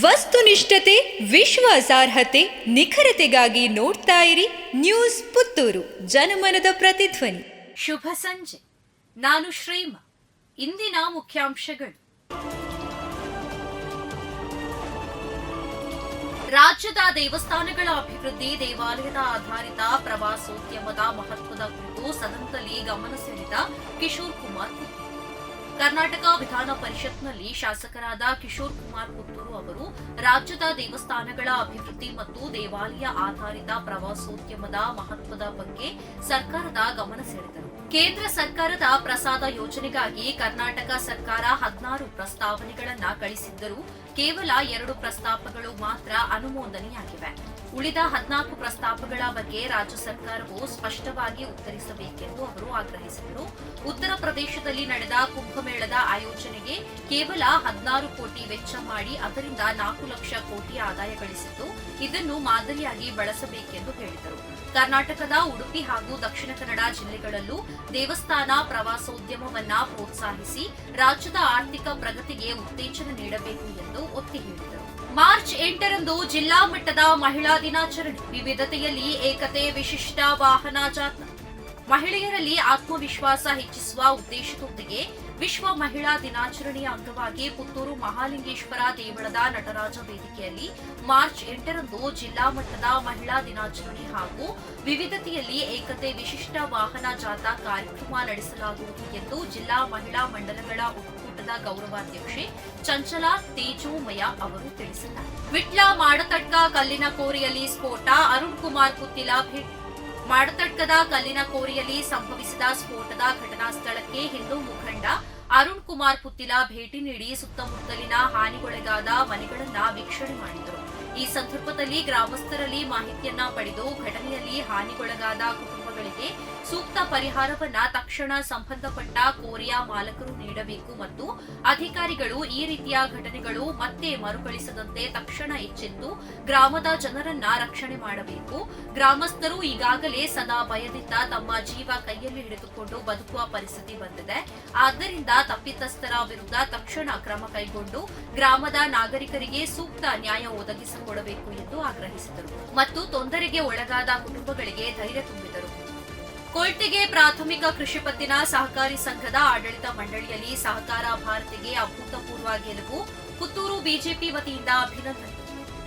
ವಸ್ತುನಿಷ್ಠತೆ, ವಿಶ್ವಾಸಾರ್ಹತೆ, ನಿಖರತೆಗಾಗಿ ನೋಡ್ತಾ ಇರಿ ನ್ಯೂಸ್ ಪುತ್ತೂರು, ಜನಮನದ ಪ್ರತಿಧ್ವನಿ. ಶುಭ ಸಂಜೆ. ನಾನು ಶ್ರೀಮಾ. ಇಂದಿನ ಮುಖ್ಯಾಂಶಗಳು: ರಾಜ್ಯದ ದೇವಸ್ಥಾನಗಳ ಅಭಿವೃದ್ಧಿ, ದೇವಾಲಯದ ಆಧಾರಿತ ಪ್ರವಾಸೋದ್ಯಮದ ಮಹತ್ವದ ಕುರಿತು ಸದನದಲ್ಲಿ ಗಮನ ಸೆಳೆದ ಕಿಶೋರ್ ಕುಮಾರ್ ಪುತ್ತೂರು. ಕರ್ನಾಟಕ ವಿಧಾನ ಪರಿಷತ್ನಲ್ಲಿ ಶಾಸಕರಾದ ಕಿಶೋರ್ ಕುಮಾರ್ ಪುತ್ತೂರು ಅವರು ರಾಜ್ಯದ ದೇವಸ್ಥಾನಗಳ ಅಭಿವೃದ್ಧಿ ಮತ್ತು ದೇವಾಲಯ ಆಧಾರಿತ ಪ್ರವಾಸೋದ್ಯಮದ ಮಹತ್ವದ ಬಗ್ಗೆ ಸರ್ಕಾರದ ಗಮನ ಸೆಳೆದರು. ಕೇಂದ್ರ ಸರ್ಕಾರದ ಪ್ರಸಾದ ಯೋಜನೆಗಾಗಿ ಕರ್ನಾಟಕ ಸರ್ಕಾರ 16 ಪ್ರಸ್ತಾವನೆಗಳನ್ನು ಕಳಿಸಿದ್ದರೂ ಕೇವಲ 2 ಪ್ರಸ್ತಾಪಗಳು ಮಾತ್ರ ಅನುಮೋದನೆಯಾಗಿವೆ. ಉಳಿದ 14 ಪ್ರಸ್ತಾಪಗಳ ಬಗ್ಗೆ ರಾಜ್ಯ ಸರ್ಕಾರವು ಸ್ಪಷ್ಟವಾಗಿ ಉತ್ತರಿಸಬೇಕೆಂದು ಅವರು ಆಗ್ರಹಿಸಿದರು. ಉತ್ತರ ಪ್ರದೇಶದಲ್ಲಿ ನಡೆದ ಕುಂಭಮೇಳದ ಆಯೋಜನೆಗೆ ಕೇವಲ 16 ಕೋಟಿ ವೆಚ್ಚ ಮಾಡಿ ಅದರಿಂದ 4 ಲಕ್ಷ ಕೋಟಿ ಆದಾಯ ಗಳಿಸಿದ್ದು, ಇದನ್ನು ಮಾದರಿಯಾಗಿ ಬಳಸಬೇಕೆಂದು ಹೇಳಿದರು. ಕರ್ನಾಟಕದ ಉಡುಪಿ ಹಾಗೂ ದಕ್ಷಿಣ ಕನ್ನಡ ಜಿಲ್ಲೆಗಳಲ್ಲೂ ದೇವಸ್ಥಾನ ಪ್ರವಾಸೋದ್ಯಮವನ್ನ ಪ್ರೋತ್ಸಾಹಿಸಿ ರಾಜ್ಯದ ಆರ್ಥಿಕ ಪ್ರಗತಿಗೆ ಉತ್ತೇಜನ ನೀಡಬೇಕು ಎಂದು ಒತ್ತಿ ಹೇಳಿದರು. ಮಾರ್ಚ್ 8ರಂದು ಜಿಲ್ಲಾ ಮಟ್ಟದ ಮಹಿಳಾ ದಿನಾಚರಣೆ, ವಿವಿಧತೆಯಲ್ಲಿ ಏಕತೆ, ವಿಶಿಷ್ಟ ವಾಹನ ಜಾಥಾ. ಮಹಿಳೆಯರಲ್ಲಿ ಆತ್ಮವಿಶ್ವಾಸ ಹೆಚ್ಚಿಸುವ ಉದ್ದೇಶದೊಂದಿಗೆ ವಿಶ್ವ ಮಹಿಳಾ ದಿನಾಚರಣೆಯ ಅಂಗವಾಗಿ ಪುತ್ತೂರು ಮಹಾಲಿಂಗೇಶ್ವರ ದೇವಳದ ನಟರಾಜ ವೇದಿಕೆಯಲ್ಲಿ ಮಾರ್ಚ್ 8ರಂದು ಜಿಲ್ಲಾ ಮಟ್ಟದ ಮಹಿಳಾ ದಿನಾಚರಣೆ ಹಾಗೂ ವಿವಿಧತೆಯಲ್ಲಿ ಏಕತೆ ವಿಶಿಷ್ಟ ವಾಹನ ಜಾಥಾ ಕಾರ್ಯಕ್ರಮ ನಡೆಸಲಾಗುವುದು ಎಂದು ಜಿಲ್ಲಾ ಮಹಿಳಾ ಮಂಡಲಗಳ ಒಕ್ಕೂಟದ ಗೌರವಾಧ್ಯಕ್ಷೆ ಚಂಚಲಾ ತೇಜೋಮಯ ಅವರು ತಿಳಿಸಿದ್ದಾರೆ. ವಿಟ್ಲ ಮಾಡತಡ್ಕ ಕಲ್ಲಿನ ಕೋರೆಯಲ್ಲಿ ಸ್ಫೋಟ, ಅರುಣ್ ಕುಮಾರ್ ಪುತ್ತಿಲ ಭೇಟಿ. ಮಾಡತಡ್ಕದ ಕಲ್ಲಿನ ಕೋರೆಯಲ್ಲಿ ಸಂಭವಿಸಿದ ಸ್ಫೋಟದ ಘಟನಾ ಸ್ಥಳಕ್ಕೆ ಹಿಂದೂ ಮುಖಂಡ ಅರುಣ್ ಕುಮಾರ್ ಪುತ್ತಿಲ ಭೇಟಿ ನೀಡಿ ಸುತ್ತಮುತ್ತಲಿನ ಹಾನಿಗೊಳಗಾದ ಮನೆಗಳನ್ನು ವೀಕ್ಷಣೆ ಮಾಡಿದರು. ಈ ಸಂದರ್ಭದಲ್ಲಿ ಗ್ರಾಮಸ್ಥರಲ್ಲಿ ಮಾಹಿತಿಯನ್ನ ಪಡೆದು ಘಟನೆಯಲ್ಲಿ ಹಾನಿಗೊಳಗಾದ ಕುಟುಂಬಗಳಿಗೆ ಸೂಕ್ತ ಪರಿಹಾರವನ್ನ ತಕ್ಷಣ ಸಂಬಂಧಪಟ್ಟ ಕೋರೆಯ ಮಾಲಕರು ನೀಡಬೇಕು ಮತ್ತು ಅಧಿಕಾರಿಗಳು ಈ ರೀತಿಯ ಘಟನೆಗಳು ಮತ್ತೆ ಮರುಕಳಿಸದಂತೆ ತಕ್ಷಣ ಎಚ್ಚೆತ್ತು ಗ್ರಾಮದ ಜನರನ್ನ ರಕ್ಷಣೆ ಮಾಡಬೇಕು. ಗ್ರಾಮಸ್ಥರು ಈಗಾಗಲೇ ಸದಾ ಭಯದಿಂದ ತಮ್ಮ ಜೀವ ಕೈಯಲ್ಲಿ ಹಿಡಿದುಕೊಂಡು ಬದುಕುವ ಪರಿಸ್ಥಿತಿ ಬಂದಿದೆ. ಆದ್ದರಿಂದ ತಪ್ಪಿತಸ್ಥರ ವಿರುದ್ಧ ತಕ್ಷಣ ಕ್ರಮ ಕೈಗೊಂಡು ಗ್ರಾಮದ ನಾಗರಿಕರಿಗೆ ಸೂಕ್ತ ನ್ಯಾಯ ಒದಗಿಸಿಕೊಡಬೇಕು ಎಂದು ಆಗ್ರಹಿಸಿದರು ಮತ್ತು ತೊಂದರೆಗೆ ಒಳಗಾದ ಕುಟುಂಬಗಳಿಗೆ ಧೈರ್ಯ ತುಂಬಿದರು. ಕೊಳ್ತಿಗೆ ಪ್ರಾಥಮಿಕ ಕೃಷಿ ಪತ್ತಿನ ಸಹಕಾರಿ ಸಂಘದ ಆಡಳಿತ ಮಂಡಳಿಯಲ್ಲಿ ಸಹಕಾರ ಭಾರತಿಗೆ ಅಭೂತಪೂರ್ವ ಗೆಲುವು, ಪುತ್ತೂರು ಬಿಜೆಪಿ ವತಿಯಿಂದ ಅಭಿನಂದನೆ.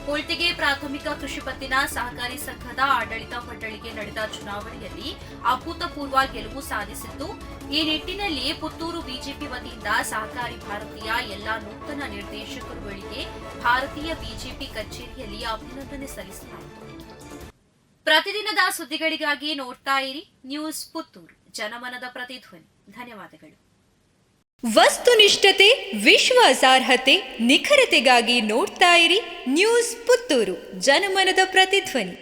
ಕೊಳ್ತಿಗೆ ಪ್ರಾಥಮಿಕ ಕೃಷಿ ಪತ್ತಿನ ಸಹಕಾರಿ ಸಂಘದ ಆಡಳಿತ ಮಂಡಳಿಗೆ ನಡೆದ ಚುನಾವಣೆಯಲ್ಲಿ ಅಭೂತಪೂರ್ವ ಗೆಲುವು ಸಾಧಿಸಿದ್ದು, ಈ ನಿಟ್ಟಿನಲ್ಲಿ ಪುತ್ತೂರು ಬಿಜೆಪಿ ವತಿಯಿಂದ ಸಹಕಾರಿ ಭಾರತೀಯ ಎಲ್ಲಾ ನೂತನ ನಿರ್ದೇಶಕರುಗಳಿಗೆ ಭಾರತೀಯ ಬಿಜೆಪಿ ಕಚೇರಿಯಲ್ಲಿ ಅಭಿನಂದನೆ ಸಲ್ಲಿಸಲಾಯಿತು. ಪ್ರತಿದಿನದ ಸುದ್ದಿಗಳಿಗಾಗಿ ನೋಡ್ತಾ ಇರಿ ನ್ಯೂಸ್ ಪುತ್ತೂರು, ಜನಮನದ ಪ್ರತಿಧ್ವನಿ. ಧನ್ಯವಾದಗಳು. ವಸ್ತುನಿಷ್ಠತೆ, ವಿಶ್ವಾಸಾರ್ಹತೆ, ನಿಖರತೆಗಾಗಿ ನೋಡ್ತಾ ಇರಿ ನ್ಯೂಸ್ ಪುತ್ತೂರು, ಜನಮನದ ಪ್ರತಿಧ್ವನಿ.